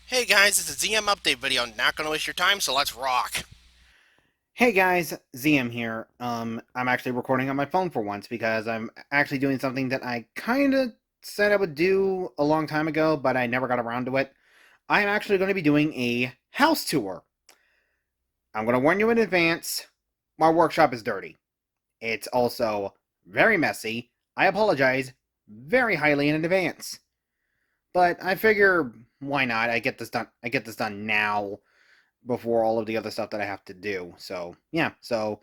Hey guys, it's a ZM update video. Not gonna waste your time, so let's rock. Hey guys, ZM here. I'm actually recording on my phone for once because I'm actually doing something that I kind of said I would do a long time ago, but I never got around to it. I'm actually going to be doing a house tour. I'm going to warn you in advance, my workshop is dirty. It's also very messy. I apologize very highly in advance. But I figure why not? I get this done now before all of the other stuff that I have to do. So, yeah. So,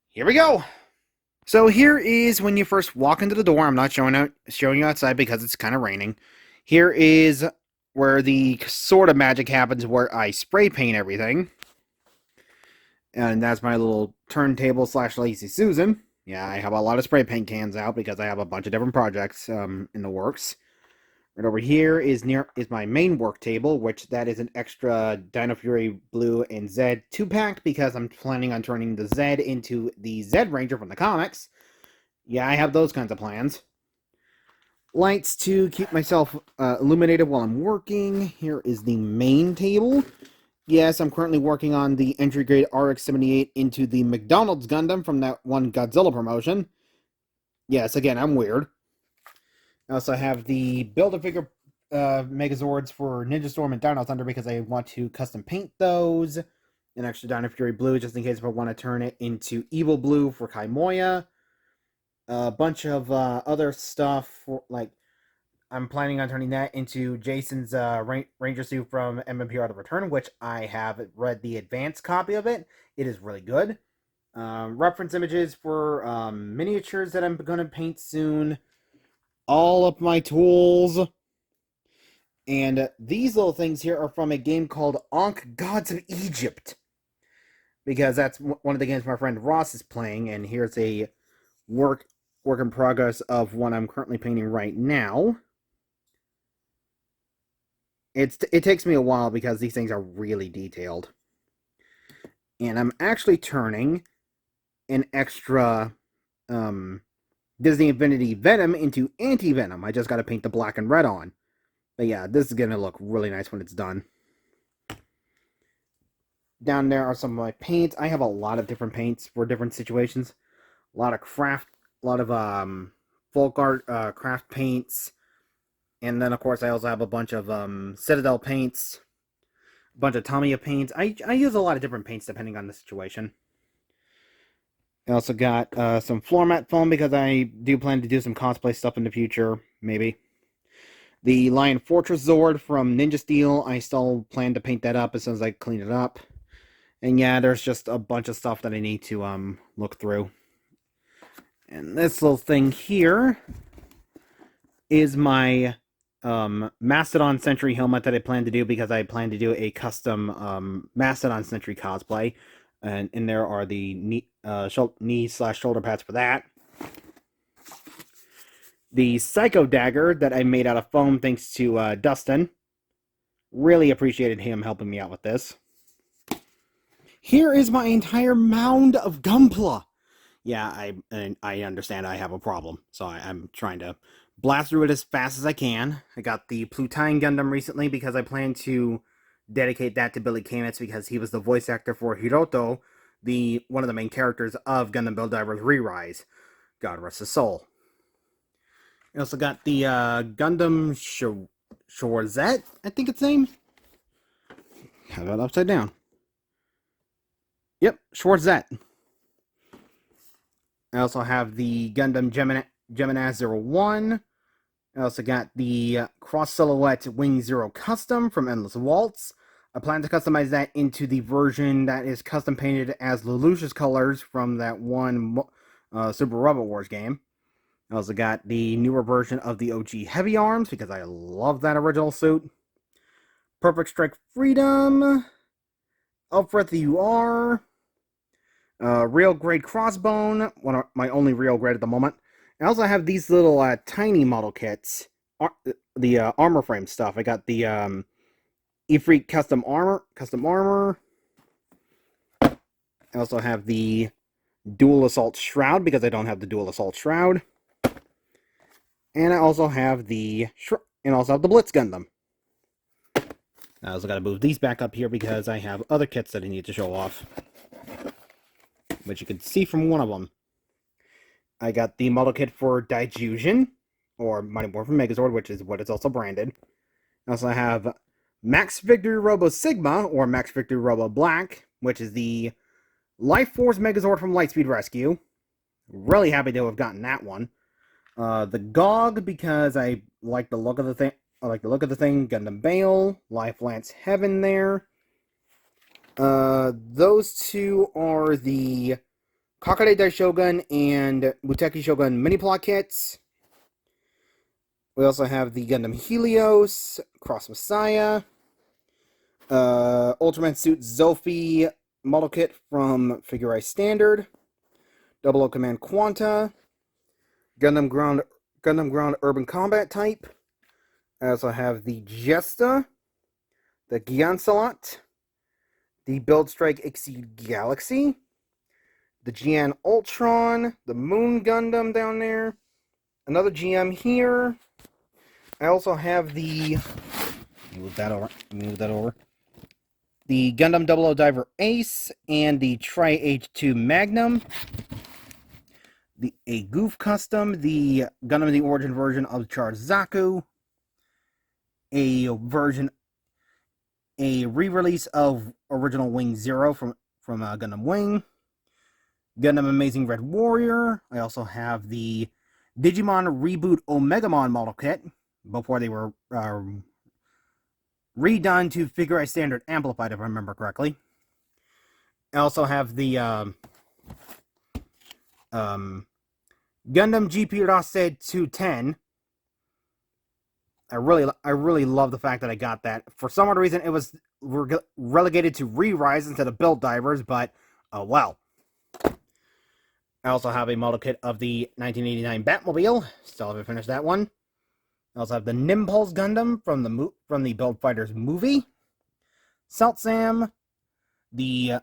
here we go. So here is when you first walk into the door. I'm not showing you outside because it's kind of raining. Here is where the sort of magic happens, where I spray paint everything, and that's my little turntable slash Lazy Susan. Yeah, I have a lot of spray paint cans out because I have a bunch of different projects in the works. Right over here is my main work table, which that is an extra Dino Fury Blue and Zed 2-pack because I'm planning on turning the Zed into the Zed Ranger from the comics. Yeah, I have those kinds of plans. Lights to keep myself illuminated while I'm working. Here is the main table. Yes, I'm currently working on the entry grade RX-78 into the McDonald's Gundam from that one Godzilla promotion. Yes, again, I'm weird. I also have the Build-A-Figure Megazords for Ninja Storm and Dino Thunder because I want to custom paint those. An extra Dino Fury Blue just in case if I want to turn it into Evil Blue for Kai Moya. A bunch of other stuff for like I'm planning on turning that into Jason's Ranger suit from MMP Art of Return, which I have read the advanced copy of it. It is really good. Reference images for miniatures that I'm going to paint soon. All of my tools. And these little things here are from a game called Ankh Gods of Egypt. Because that's one of the games my friend Ross is playing. And here's a work in progress of one I'm currently painting right now. It takes me a while because these things are really detailed. And I'm actually turning an extra Disney Infinity Venom into Anti-Venom. I just got to paint the black and red on. But yeah, this is going to look really nice when it's done. Down there are some of my paints. I have a lot of different paints for different situations. A lot of craft, a lot of folk art, craft paints. And then, of course, I also have a bunch of Citadel paints, a bunch of Tamiya paints. I use a lot of different paints depending on the situation. I also got some floor mat foam because I do plan to do some cosplay stuff in the future, maybe. The Lion Fortress Zord from Ninja Steel, I still plan to paint that up as soon as I clean it up. And yeah, there's just a bunch of stuff that I need to look through. And this little thing here is my Mastodon Sentry helmet that I plan to do because I plan to do a custom Mastodon Sentry cosplay. And in there are the knee slash shoulder pads for that. The Psycho Dagger that I made out of foam thanks to Dustin. Really appreciated him helping me out with this. Here is my entire mound of Gunpla. Yeah, I understand I have a problem, so I'm trying to blast through it as fast as I can. I got the Plutine Gundam recently because I plan to dedicate that to Billy Kametz because he was the voice actor for Hiroto, one of the main characters of Gundam Build Divers Re-Rise. God rest his soul. I also got the Gundam Shorzette, I think its name. Have it upside down. Yep, Schwarzette. I also have the Gundam Gemini 01. I also got the Cross Silhouette Wing Zero Custom from Endless Waltz. I plan to customize that into the version that is custom painted as Lelouch's colors from that one Super Robot Wars game. I also got the newer version of the OG Heavy Arms because I love that original suit. Perfect Strike Freedom. Elfrith the UR. Real grade crossbone, one of my only real grade at the moment. I also have these little tiny model kits, the armor frame stuff. I got the Ifrit custom armor. I also have the dual assault shroud because I don't have the dual assault shroud, and I also have the Blitz Gundam. I also got to move these back up here because I have other kits that I need to show off. Which you can see from one of them. I got the model kit for Dijusion, or Mighty Morphin Megazord, which is what it's also branded. I also have Max Victory Robo Sigma, or Max Victory Robo Black, which is the Life Force Megazord from Lightspeed Rescue. Really happy to have gotten that one. The GOG, because I like the look of the thing. Gundam Bale, Life Lance Heaven there. Those two are the Kakare Daishogun and Muteki Shogun mini plot kits. We also have the Gundam Helios, Cross Messiah, Ultraman Suit Zophie model kit from Figure Eye Standard, Double O Command Quanta, Gundam Ground Urban Combat Type. I also have the Jesta, the Gyansalot, the Build Strike Exceed Galaxy, the GN Ultron, the Moon Gundam down there, another GM here. I also have the... Move that over. The Gundam 00 Diver Ace and the Tri H2 Magnum. A Goof Custom, the Gundam the Origin version of Charge Zaku. A re-release of Original Wing Zero from Gundam Wing. Gundam Amazing Red Warrior. I also have the Digimon Reboot Omegamon model kit before they were redone to Figure Eye Standard Amplified, if I remember correctly. I also have the Gundam GP Rased 210. I really love the fact that I got that. For some odd reason, it was relegated to re-rise instead of build divers, but well. I also have a model kit of the 1989 Batmobile. Still haven't finished that one. I also have the Nimpulse Gundam from the Build Fighters movie. Seltsam, the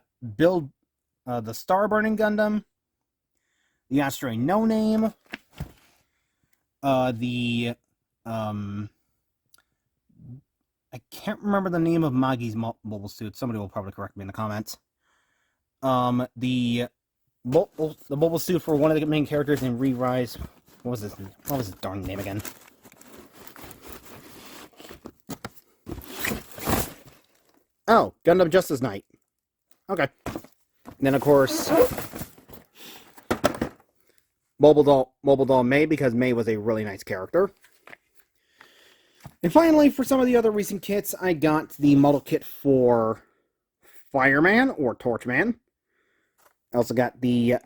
Star Burning Gundam, the Asteroid No Name, I can't remember the name of Magi's mobile suit. Somebody will probably correct me in the comments. The mobile suit for one of the main characters in Re-Rise. What was his darn name again? Oh, Gundam Justice Knight. Okay. And then, of course, Mobile Doll May, because May was a really nice character. And finally, for some of the other recent kits, I got the model kit for Fireman, or Torchman. I also got the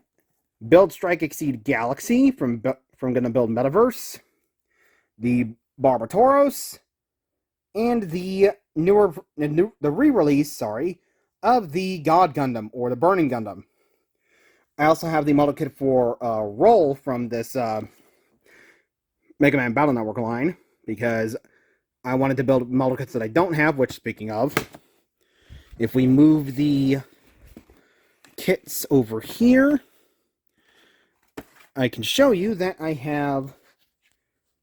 Build Strike Exceed Galaxy from Gundam Build Metaverse, the Barbatoros, and the re-release, of the God Gundam, or the Burning Gundam. I also have the model kit for Roll from this Mega Man Battle Network line, because I wanted to build model kits that I don't have, which, speaking of, if we move the kits over here, I can show you that I have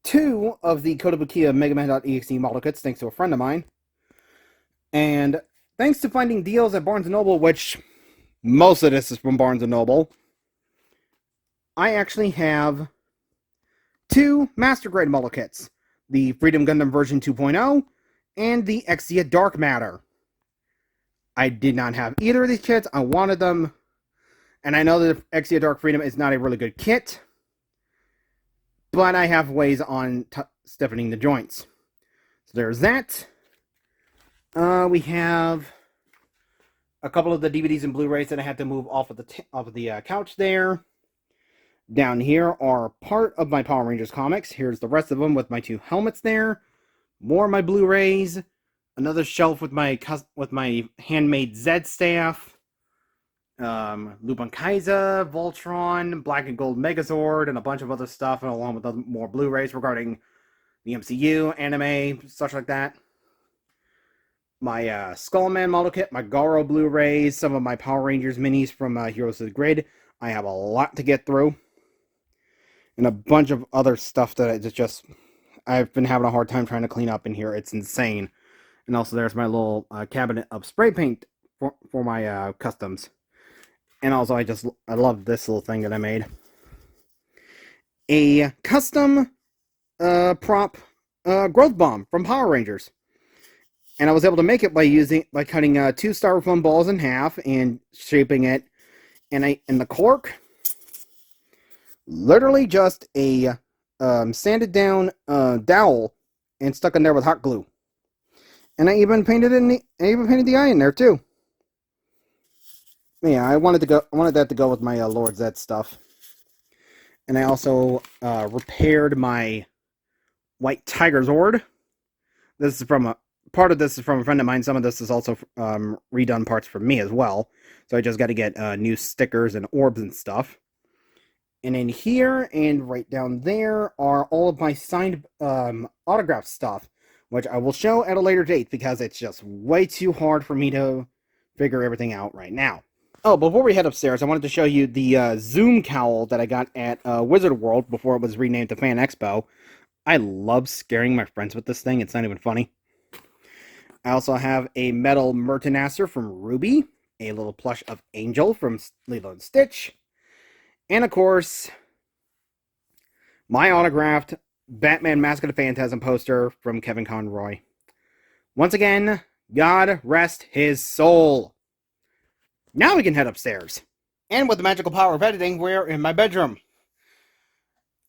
2 of the Kotobukiya Mega Man.exe model kits, thanks to a friend of mine. And thanks to finding deals at Barnes & Noble, which most of this is from Barnes & Noble, I actually have 2 Master Grade model kits. The Freedom Gundam version 2.0 and the Exia Dark Matter. I did not have either of these kits. I wanted them. And I know that Exia Dark Freedom is not a really good kit, but I have ways on stiffening the joints. So there's that. We have a couple of the DVDs and Blu-rays that I had to move off of the couch there. Down here are part of my Power Rangers comics. Here's the rest of them with my 2 helmets there. More of my Blu-rays. Another shelf with my handmade Zed staff. Lupin Kaiser, Voltron, Black and Gold Megazord, and a bunch of other stuff, and along with more Blu-rays regarding the MCU, anime, such like that. My Skullman model kit, my Garo Blu-rays, some of my Power Rangers minis from Heroes of the Grid. I have a lot to get through. And a bunch of other stuff that I've been having a hard time trying to clean up in here. It's insane. And also there's my little cabinet of spray paint for my customs. And also I love this little thing that I made. A custom prop growth bomb from Power Rangers. And I was able to make it by cutting 2 styrofoam balls in half and shaping it. And the cork, literally just a sanded down dowel and stuck in there with hot glue. And I even painted the eye in there too. Yeah, I wanted that to go with my Lord Zed stuff. And I also repaired my white Tiger Zord. This is from a part of this is from a friend of mine. Some of this is also redone parts for me as well. So I just got to get new stickers and orbs and stuff. And in here and right down there are all of my signed autograph stuff, which I will show at a later date because it's just way too hard for me to figure everything out right now. Oh, before we head upstairs, I wanted to show you the Zoom cowl that I got at Wizard World before it was renamed to Fan Expo. I love scaring my friends with this thing. It's not even funny. I also have a metal Mertenasser from Ruby, a little plush of Angel from Lilo and Stitch, and of course, my autographed Batman Mask of the Phantasm poster from Kevin Conroy. Once again, God rest his soul. Now we can head upstairs. And with the magical power of editing, we're in my bedroom.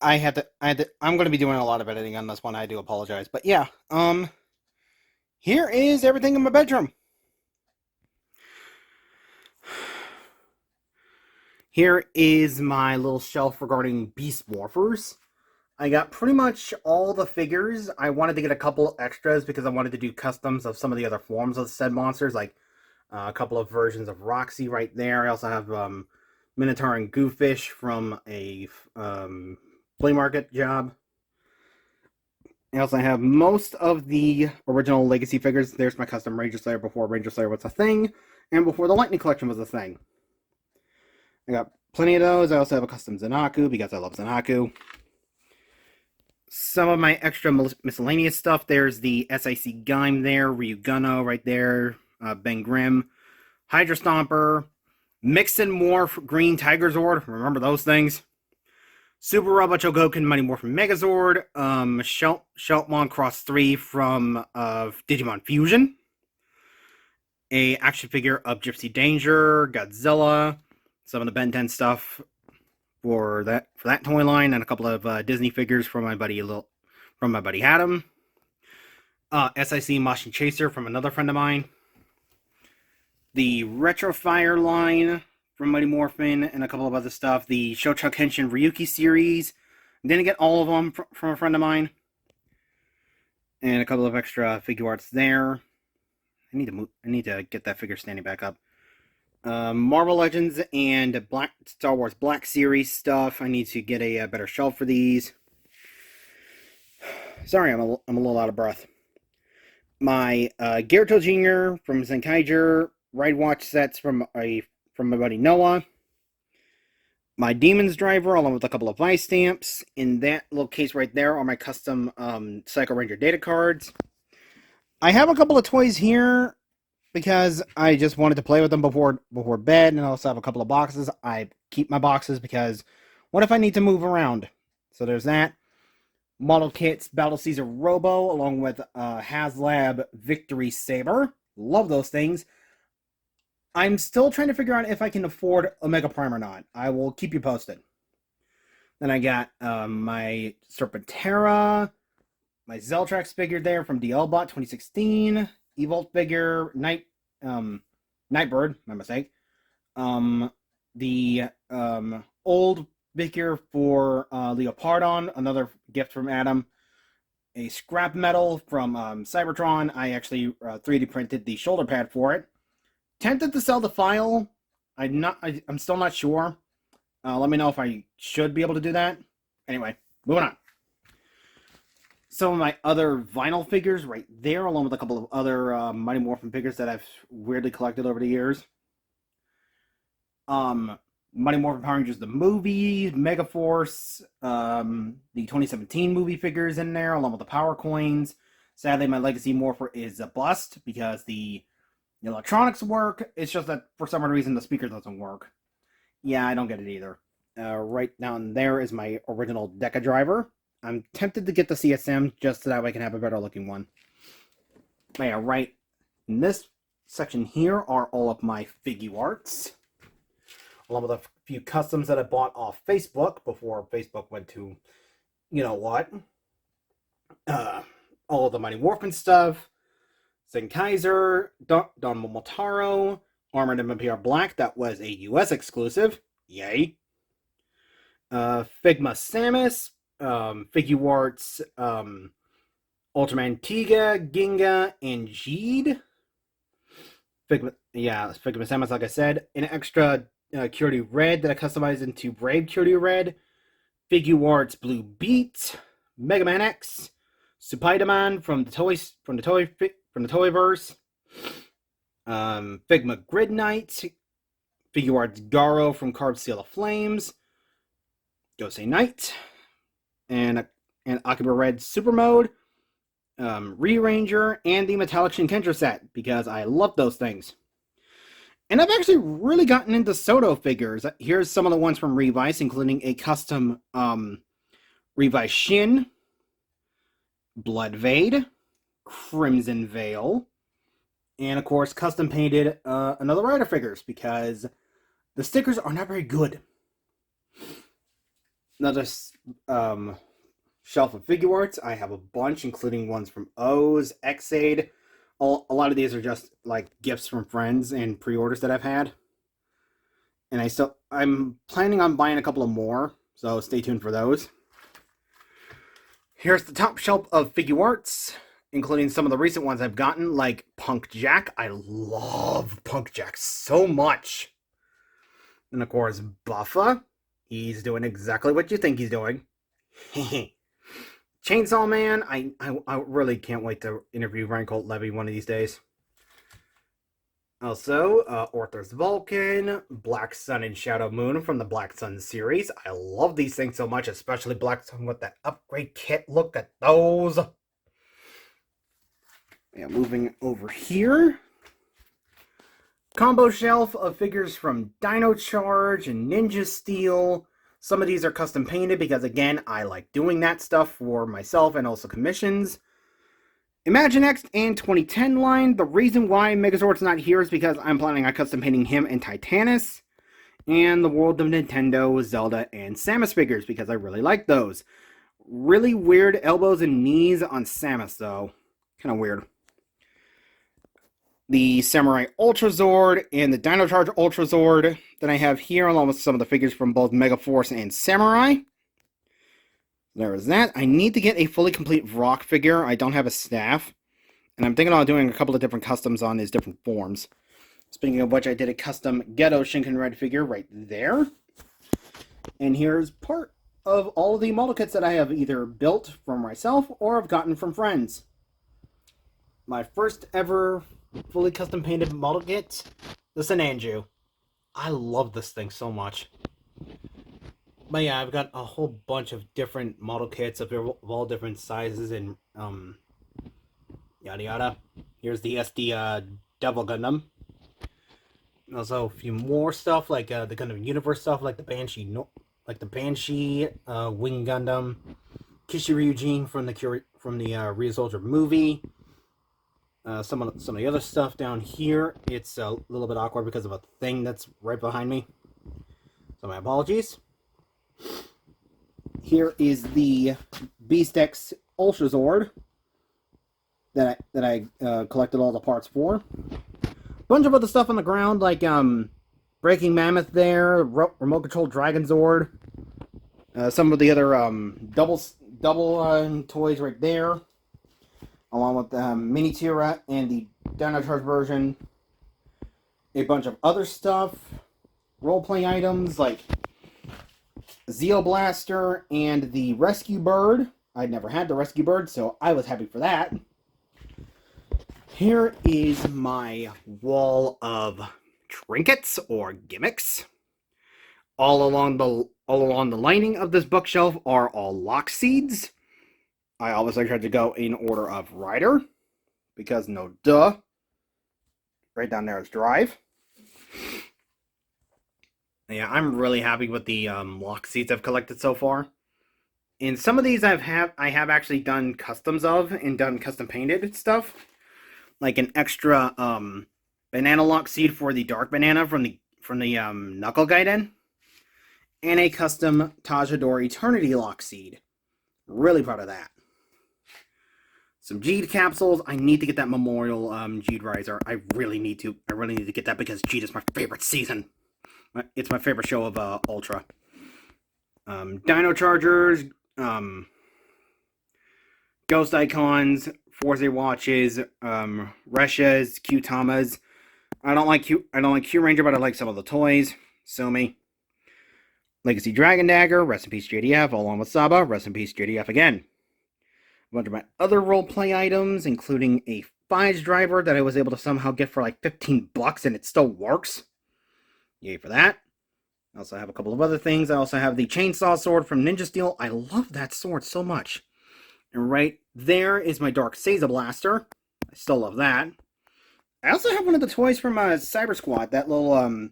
I'm going to be doing a lot of editing on this one. I do apologize. But yeah, here is everything in my bedroom. Here is my little shelf regarding Beast Morphers. I got pretty much all the figures. I wanted to get a couple extras because I wanted to do customs of some of the other forms of said monsters, like a couple of versions of Roxy right there. I also have Minotaur and Goofish from a flea market job. I also have most of the original Legacy figures. There's my custom Ranger Slayer before Ranger Slayer was a thing, and before the Lightning Collection was a thing. I got plenty of those. I also have a custom Zanaku because I love Zanaku. Some of my extra miscellaneous stuff. There's the SIC Gaim there, Ryuguno right there, Ben Grimm, Hydra Stomper, Mix and Morph Green Tiger Zord. Remember those things? Super Robot Chogokin Mighty Morphin Megazord, Sheltmon Cross 3 from Digimon Fusion, a action figure of Gypsy Danger, Godzilla, some of the Ben 10 stuff for that toy line, and a couple of Disney figures from my buddy Adam. SIC Motion Chaser from another friend of mine. The Retro Fire line from Mighty Morphin and a couple of other stuff. The Shochuk Henshin Ryuki series. Didn't get all of them from a friend of mine. And a couple of extra figure arts there. I need to get that figure standing back up. Marvel Legends and Star Wars Black Series stuff. I need to get a better shelf for these. Sorry, I'm a little out of breath. My Gyarados Jr. from Zenkaiger Ride Watch sets from my buddy Noah. My Demon's Driver, along with a couple of Vice stamps. In that little case right there are my custom Psycho Ranger data cards. I have a couple of toys here because I just wanted to play with them before bed, and I also have a couple of boxes. I keep my boxes because what if I need to move around? So there's that. Model kits, Battle Caesar Robo, along with HasLab Victory Saber. Love those things. I'm still trying to figure out if I can afford Omega Prime or not. I will keep you posted. Then I got my Serpentera, my Zeltrax figure there from DLBot 2016, Evolt figure, Nightbird, my mistake. The old figure for Leopardon, another gift from Adam. A scrap metal from Cybertron. I actually 3D printed the shoulder pad for it. Tempted to sell the file. I'm still not sure. Let me know if I should be able to do that. Anyway, moving on. Some of my other vinyl figures right there, along with a couple of other Mighty Morphin figures that I've weirdly collected over the years. Mighty Morphin Power Rangers the movie, Megaforce, the 2017 movie figures in there, along with the Power Coins. Sadly, my Legacy Morpher is a bust because the electronics work. It's just that for some reason the speaker doesn't work. Yeah, I don't get it either. Right down there is my original Deca driver. I'm tempted to get the CSM just so that way I can have a better looking one. But yeah, right in this section here are all of my Figuarts, along with a few customs that I bought off Facebook before Facebook went to, you know what, all of the Mighty Morphin stuff, Zen Kaiser, Don Momotaro, Armored MPR Black, that was a US exclusive, yay. Figma Samus, Figuarts, Ultraman Tiga, Ginga, and Jeed. Figma Samus, like I said. An extra Curity Red that I customized into Brave Curity Red. Figuarts Blue Beat, Mega Man X, Spider-Man from the Toyverse. Figma Grid Knight, Figuarts Garo from Carved Seal of Flames, Gosei Knight, and Akiba Red Super Mode, Re-Ranger, and the Metallic Shinkentra set, because I love those things. And I've actually really gotten into Soto figures. Here's some of the ones from Revice, including a custom Revice Shin, Bloodvade, Crimson Veil, and of course custom painted another Rider figures, because the stickers are not very good. Another shelf of Figuarts. I have a bunch, including ones from O's, Xaid. A lot of these are just like gifts from friends and pre-orders that I've had. And I'm planning on buying a couple of more, so stay tuned for those. Here's the top shelf of Figuarts, including some of the recent ones I've gotten, like Punk Jack. I love Punk Jack so much. And of course, Buffa. He's doing exactly what you think he's doing. Chainsaw Man. I really can't wait to interview Reincolt Levy one of these days. Also, Orthos Vulcan, Black Sun and Shadow Moon from the Black Sun series. I love these things so much, especially Black Sun with that upgrade kit. Look at those. Yeah, moving over here. Combo shelf of figures from Dino Charge and Ninja Steel. Some of these are custom painted because, again, I like doing that stuff for myself and also commissions. Imaginext and 2010 line. The reason why Megazord's not here is because I'm planning on custom painting him and Titanus. And the World of Nintendo, Zelda, and Samus figures because I really like those. Really weird elbows and knees on Samus, though. Kind of weird. The Samurai Ultra Zord and the Dino Charge Ultra Zord that I have here, along with some of the figures from both Megaforce and Samurai. There is that. I need to get a fully complete Rock figure. I don't have a staff. And I'm thinking about doing a couple of different customs on these different forms. Speaking of which, I did a custom Ghetto Shinken Red figure right there. And here's part of all of the model kits that I have either built for myself or have gotten from friends. My first ever fully custom painted model kit, the Sananju. I love this thing so much. But yeah, I've got a whole bunch of different model kits of all different sizes and yada yada. Here's the SD Devil Gundam. Also a few more stuff like the Gundam Universe stuff, like the Banshee, Wing Gundam, Kishiryujin from the Ryu Soldier movie. Some of the other stuff down here, it's a little bit awkward because of a thing that's right behind me. So my apologies. Here is the Beast X Ultra Zord that I collected all the parts for. Bunch of other stuff on the ground, like Breaking Mammoth there, Remote Control Dragon Zord. Some of the other double toys right there, along with Mini Tira and the Dino Charge version. A bunch of other stuff, role-playing items like Zeo Blaster and the Rescue Bird. I'd never had the Rescue Bird, so I was happy for that. Here is my wall of trinkets or gimmicks. All along the lining of this bookshelf are all lock seeds. I obviously tried to go in order of rider, because no duh. Right down there is drive. Yeah, I'm really happy with the lock seats I've collected so far. And some of these I have actually done customs of and done custom painted stuff, like an extra banana lock seat for the dark banana from the Knuckle Gaiden, and a custom Tajador Eternity lock seed. Really proud of that. Some Jeed capsules. I need to get that Memorial Jeed Riser. I really need to. I really need to get that because Jeed is my favorite season. It's my favorite show of Ultra. Dino Chargers, Ghost Icons, Forza Watches, Reshas, Q-Tamas. I don't like Q Ranger, but I like some of the toys. Somi. Legacy Dragon Dagger, rest in peace JDF, along with Saba, rest in peace JDF again. A bunch of my other roleplay items, including a Fige driver that I was able to somehow get for like $15 and it still works. Yay for that. I also have a couple of other things. I also have the chainsaw sword from Ninja Steel. I love that sword so much. And right there is my Dark Seiza blaster. I still love that. I also have one of the toys from Cyber Squad, that little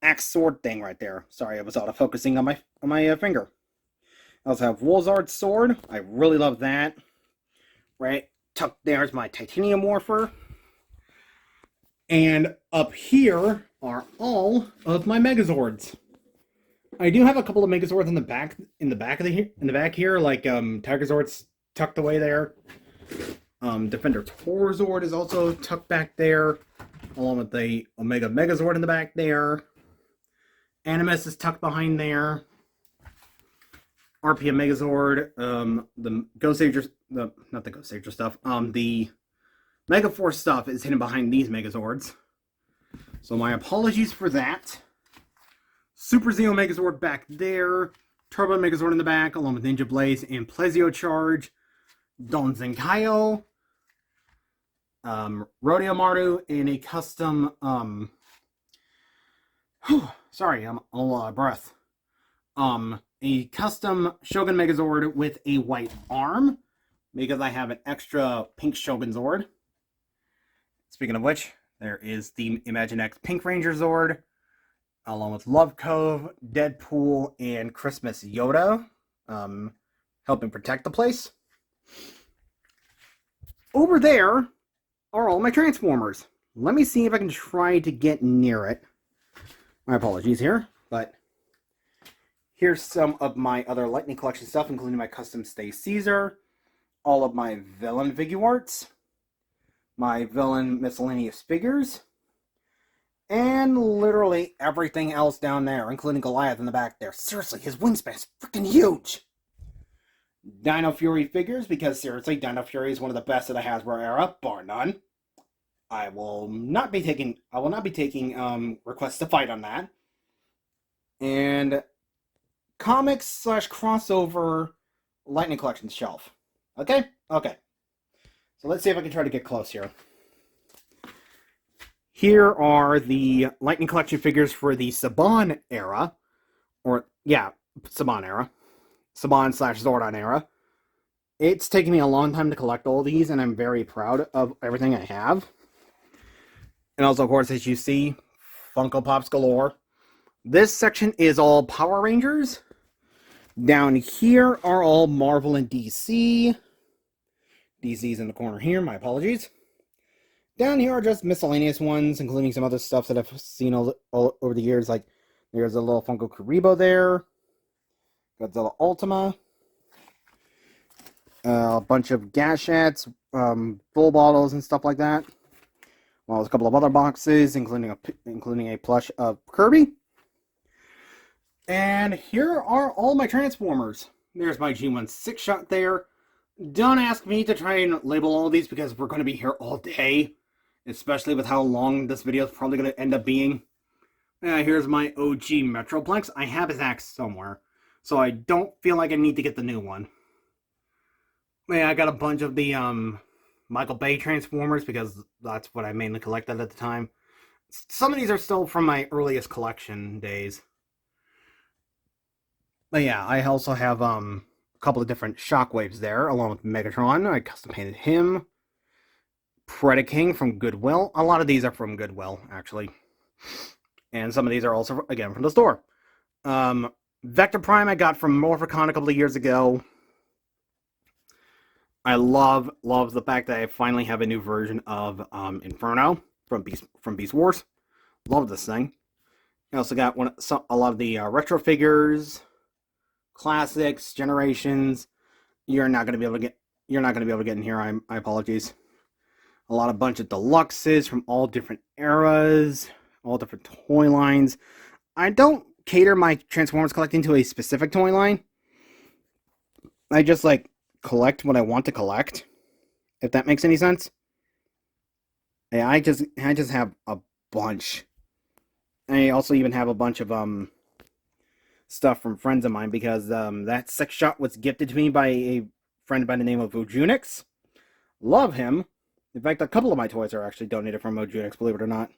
axe sword thing right there. Sorry, I was auto-focusing on my finger. I also have Wolzard's sword. I really love that. Right, tucked there is my Titanium Morpher. And up here are all of my Megazords. I do have a couple of Megazords in the back here, like Tigerzord's tucked away there. Defender Torzord is also tucked back there, along with the Omega Megazord in the back there. Animus is tucked behind there. RPM Megazord, the Ghost Sager, not the Ghost Sager stuff, the Megaforce stuff is hidden behind these Megazords. So my apologies for that. Super Zeo Megazord back there. Turbo Megazord in the back, along with Ninja Blaze and Plezio Charge. Don Zenkaio. Rodeo Maru, and a custom, sorry, I'm all out of breath. A custom Shogun Megazord with a white arm, because I have an extra pink Shogun Zord. Speaking of which, there is the Imaginext Pink Ranger Zord, along with Love Cove, Deadpool, and Christmas Yoda, helping protect the place. Over there are all my Transformers. Let me see if I can try to get near it. My apologies here, but here's some of my other Lightning Collection stuff, including my custom Stay Caesar, all of my villain figuarts, my villain miscellaneous figures, and literally everything else down there, including Goliath in the back there. Seriously, his wingspan is freaking huge! Dino Fury figures, because seriously, Dino Fury is one of the best of the Hasbro era, bar none. I will not be taking requests to fight on that. And comics / crossover Lightning Collection shelf. Okay? Okay. So let's see if I can try to get close here. Here are the Lightning Collection figures for the Saban era. Saban era. Saban / Zordon era. It's taken me a long time to collect all these, and I'm very proud of everything I have. And also, of course, as you see, Funko Pops galore. This section is all Power Rangers. Down here are all Marvel and DC. DC's in the corner here, my apologies. Down here are just miscellaneous ones, including some other stuff that I've seen all over the years. Like, there's a little Funko Karibo there. Godzilla Ultima. A bunch of Gashats, full bottles and stuff like that. Well, a couple of other boxes, including a plush of Kirby. And here are all my Transformers. There's my G1 6-shot there. Don't ask me to try and label all these because we're going to be here all day. Especially with how long this video is probably going to end up being. Here's my OG Metroplex. I have his axe somewhere, so I don't feel like I need to get the new one. I got a bunch of the Michael Bay Transformers because that's what I mainly collected at the time. Some of these are still from my earliest collection days. But yeah, I also have couple of different shockwaves there, along with Megatron. I custom painted him. Predaking from Goodwill. A lot of these are from Goodwill, actually. And some of these are also, again, from the store. Vector Prime I got from Morphicon a couple of years ago. I love the fact that I finally have a new version of Inferno from Beast Wars. Love this thing. I also got a lot of the retro figures, classics, generations. You're not gonna be able to get in here. I apologize. A bunch of deluxes from all different eras, all different toy lines. I don't cater my Transformers collecting to a specific toy line. I just collect what I want to collect, if that makes any sense. Yeah, I just have a bunch. I also even have a bunch of stuff from friends of mine because that sex shot was gifted to me by a friend by the name of Ojunix. Love him. In fact, a couple of my toys are actually donated from Ojunix, believe it or not.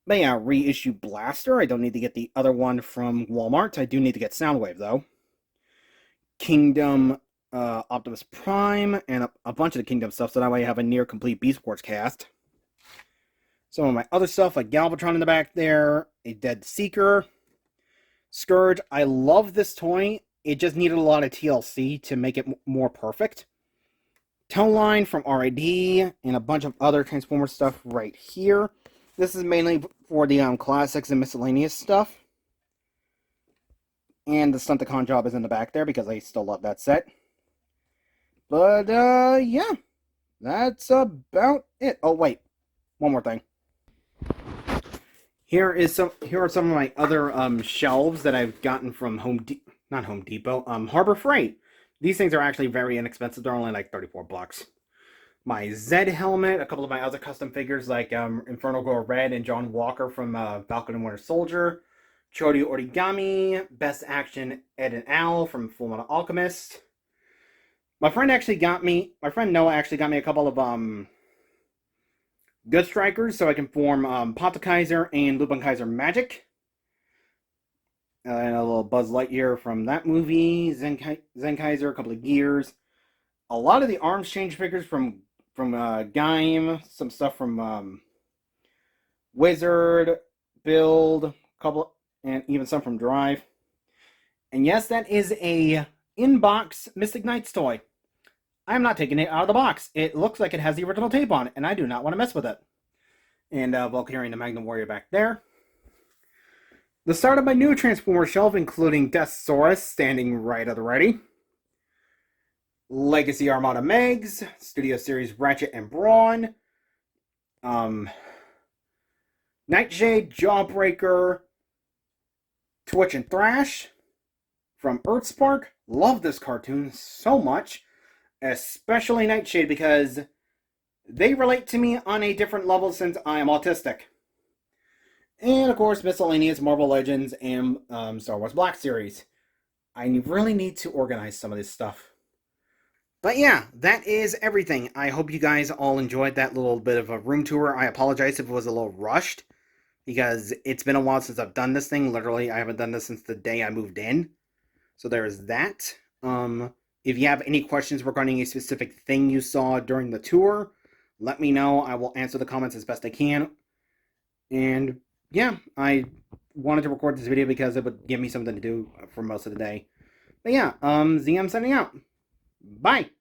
But yeah, reissue Blaster. I don't need to get the other one from Walmart. I do need to get Soundwave, though. Kingdom Optimus Prime, and a bunch of the Kingdom stuff, so that way I have a near-complete Beast Wars cast. Some of my other stuff, like Galvatron in the back there, a Dead Seeker, Scourge. I love this toy. It just needed a lot of TLC to make it more perfect. Tone Line from RID, and a bunch of other Transformers stuff right here. This is mainly for the classics and miscellaneous stuff. And the Stunticon job is in the back there because I still love that set. But, yeah. That's about it. Oh, wait. One more thing. Here are some of my other shelves that I've gotten from not Home Depot, Harbor Freight. These things are actually very inexpensive. They're only like 34 bucks. My Zed helmet, a couple of my other custom figures like Inferno Girl Red and John Walker from Falcon and Winter Soldier. Chody Origami, Best Action Ed and Al from Fullmetal Alchemist. My friend Noah actually got me a couple of Good Strikers so I can form Pata Kaiser and Lupin Kaiser Magic. And a little Buzz Lightyear from that movie. Zen Kaiser, a couple of Gears. A lot of the arms change figures from Gaim. Some stuff from Wizard, Build, and even some from Drive. And yes, that is a in-box Mystic Knights toy. I'm not taking it out of the box. It looks like it has the original tape on it, and I do not want to mess with it. And Valkyrie and the Magnum Warrior back there. The start of my new Transformer shelf, including Deathsaurus standing right at the ready. Legacy Armada Megs, Studio Series Ratchet and Brawn. Nightshade, Jawbreaker, Twitch and Thrash from Earthspark. Love this cartoon so much. Especially Nightshade because they relate to me on a different level since I am autistic. And of course, miscellaneous Marvel Legends and Star Wars Black Series. I really need to organize some of this stuff. But yeah, that is everything. I hope you guys all enjoyed that little bit of a room tour. I apologize if it was a little rushed because it's been a while since I've done this thing. Literally, I haven't done this since the day I moved in. So there's that. If you have any questions regarding a specific thing you saw during the tour, let me know. I will answer the comments as best I can. And yeah, I wanted to record this video because it would give me something to do for most of the day. But yeah, ZM signing out. Bye!